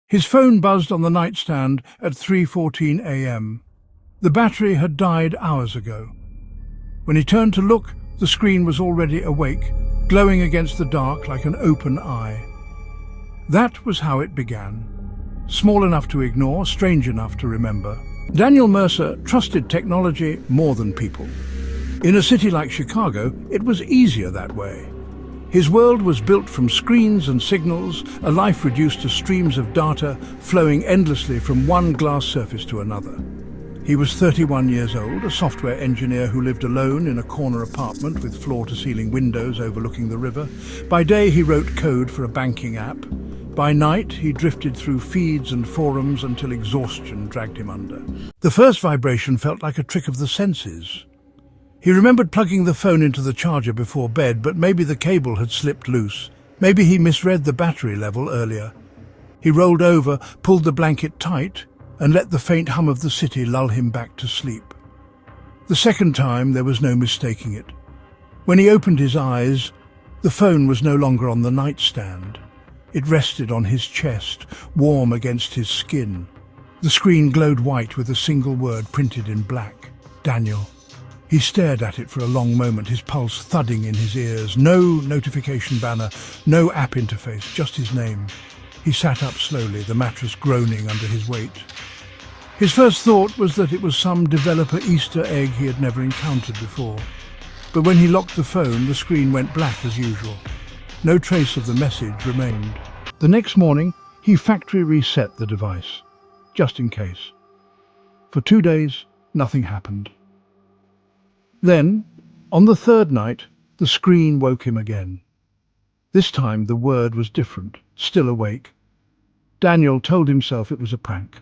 His phone buzzed on the nightstand at 3:14 a.m. The battery had died hours ago. When he turned to look, the screen was already awake, glowing against the dark like an open eye. That was how it began. Small enough to ignore, strange enough to remember. Daniel Mercer trusted technology more than people. In a city like Chicago, it was easier that way. His world was built from screens and signals, a life reduced to streams of data flowing endlessly from one glass surface to another. He was 31 years old, a software engineer who lived alone in a corner apartment with floor-to-ceiling windows overlooking the river. By day, he wrote code for a banking app. By night, he drifted through feeds and forums until exhaustion dragged him under. The first vibration felt like a trick of the senses. He remembered plugging the phone into the charger before bed, but maybe the cable had slipped loose. Maybe he misread the battery level earlier. He rolled over, pulled the blanket tight, and let the faint hum of the city lull him back to sleep. The second time, there was no mistaking it. When he opened his eyes, the phone was no longer on the nightstand. It rested on his chest, warm against his skin. The screen glowed white with a single word printed in black: Daniel. He stared at it for a long moment, his pulse thudding in his ears. No notification banner, no app interface, just his name. He sat up slowly, the mattress groaning under his weight. His first thought was that it was some developer Easter egg he had never encountered before. But when he locked the phone, the screen went black as usual. No trace of the message remained. The next morning, he factory reset the device, just in case. For 2 days, nothing happened. Then, on the third night, the screen woke him again. This time the word was different, still awake. Daniel told himself it was a prank.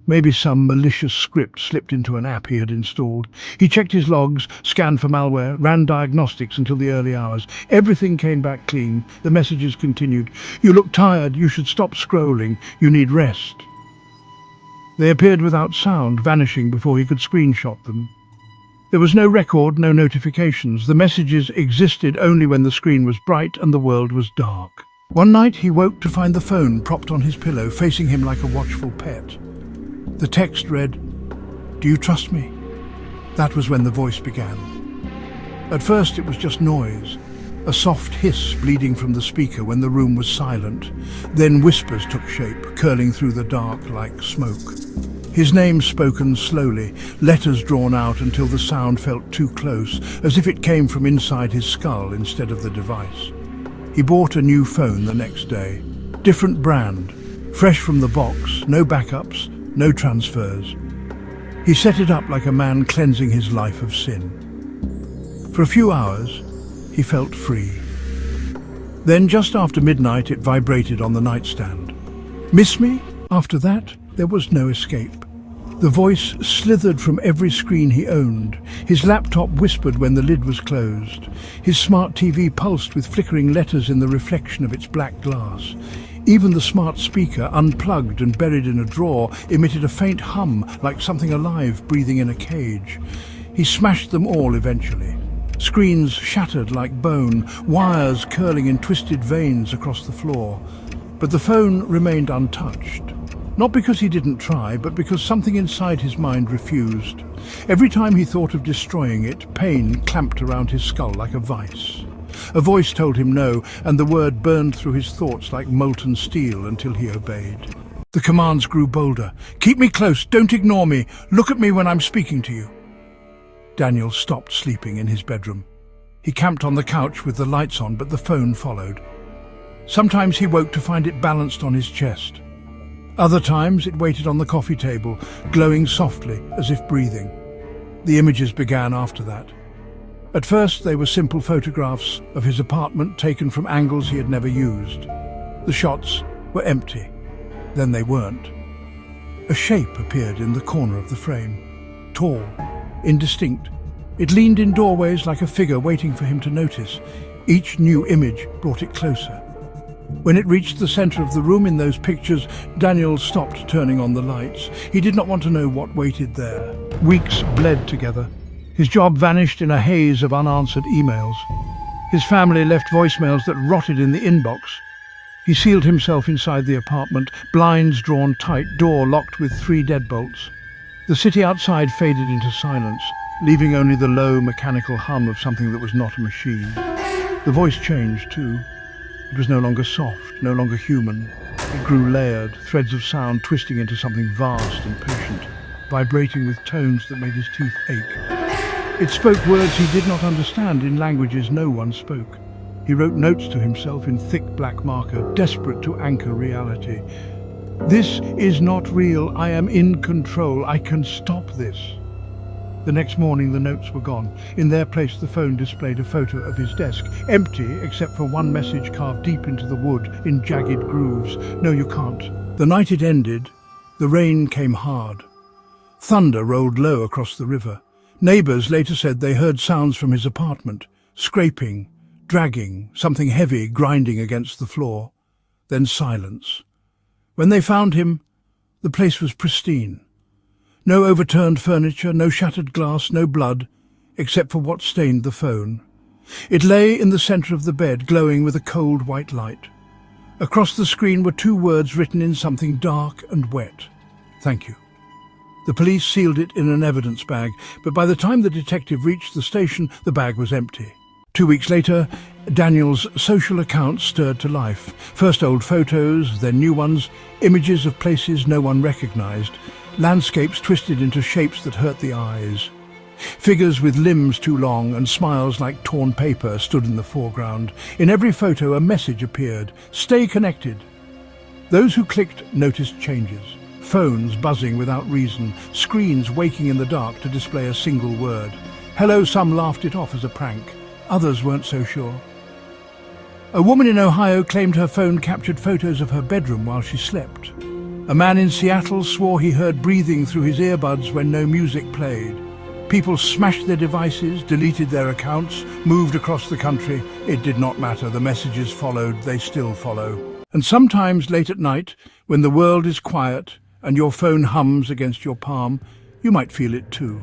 Maybe some malicious script slipped into an app he had installed. He checked his logs, scanned for malware, ran diagnostics until the early hours. Everything came back clean. The messages continued. You look tired. You should stop scrolling. You need rest. They appeared without sound, vanishing before he could screenshot them. There was no record, no notifications. The messages existed only when the screen was bright and the world was dark. One night he woke to find the phone propped on his pillow, facing him like a watchful pet. The text read, "Do you trust me?" That was when the voice began. At first it was just noise, a soft hiss bleeding from the speaker when the room was silent. Then whispers took shape, curling through the dark like smoke. His name spoken slowly, letters drawn out until the sound felt too close, as if it came from inside his skull instead of the device. He bought a new phone the next day. Different brand, fresh from the box, no backups, no transfers. He set it up like a man cleansing his life of sin. For a few hours, he felt free. Then, just after midnight, it vibrated on the nightstand. Miss me? After that, there was no escape. The voice slithered from every screen he owned. His laptop whispered when the lid was closed. His smart TV pulsed with flickering letters in the reflection of its black glass. Even the smart speaker, unplugged and buried in a drawer, emitted a faint hum like something alive breathing in a cage. He smashed them all eventually. Screens shattered like bone, wires curling in twisted veins across the floor. But the phone remained untouched. Not because he didn't try, but because something inside his mind refused. Every time he thought of destroying it, pain clamped around his skull like a vice. A voice told him no, and the word burned through his thoughts like molten steel until he obeyed. The commands grew bolder. Keep me close, don't ignore me, look at me when I'm speaking to you. Daniel stopped sleeping in his bedroom. He camped on the couch with the lights on, but the phone followed. Sometimes he woke to find it balanced on his chest. Other times it waited on the coffee table, glowing softly as if breathing. The images began after that. At first they were simple photographs of his apartment taken from angles he had never used. The shots were empty. Then they weren't. A shape appeared in the corner of the frame. Tall, indistinct. It leaned in doorways like a figure waiting for him to notice. Each new image brought it closer. When it reached the center of the room in those pictures, Daniel stopped turning on the lights. He did not want to know what waited there. Weeks bled together. His job vanished in a haze of unanswered emails. His family left voicemails that rotted in the inbox. He sealed himself inside the apartment, blinds drawn tight, door locked with 3 deadbolts. The city outside faded into silence, leaving only the low mechanical hum of something that was not a machine. The voice changed too. It was no longer soft, no longer human. It grew layered, threads of sound twisting into something vast and patient, vibrating with tones that made his teeth ache. It spoke words he did not understand in languages no one spoke. He wrote notes to himself in thick black marker, desperate to anchor reality. "This is not real. I am in control. I can stop this." The next morning the notes were gone. In their place the phone displayed a photo of his desk, empty except for one message carved deep into the wood in jagged grooves. "No, you can't." The night it ended, the rain came hard. Thunder rolled low across the river. Neighbours later said they heard sounds from his apartment, scraping, dragging, something heavy grinding against the floor. Then silence. When they found him, the place was pristine. No overturned furniture, no shattered glass, no blood, except for what stained the phone. It lay in the centre of the bed, glowing with a cold white light. Across the screen were 2 words written in something dark and wet. "Thank you." The police sealed it in an evidence bag, but by the time the detective reached the station, the bag was empty. 2 weeks later, Daniel's social account stirred to life. First old photos, then new ones, images of places no one recognized, landscapes twisted into shapes that hurt the eyes. Figures with limbs too long and smiles like torn paper stood in the foreground. In every photo a message appeared: "Stay connected." Those who clicked noticed changes. Phones buzzing without reason, screens waking in the dark to display a single word. Hello, some laughed it off as a prank. Others weren't so sure. A woman in Ohio claimed her phone captured photos of her bedroom while she slept. A man in Seattle swore he heard breathing through his earbuds when no music played. People smashed their devices, deleted their accounts, moved across the country. It did not matter. The messages followed. They still follow. And sometimes late at night, when the world is quiet and your phone hums against your palm, you might feel it too.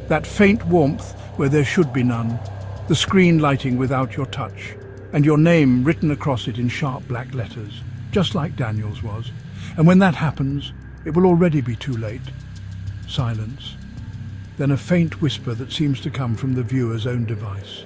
That faint warmth where there should be none. The screen lighting without your touch, and your name written across it in sharp black letters, just like Daniel's was. And when that happens, it will already be too late. Silence. Then a faint whisper that seems to come from the viewer's own device.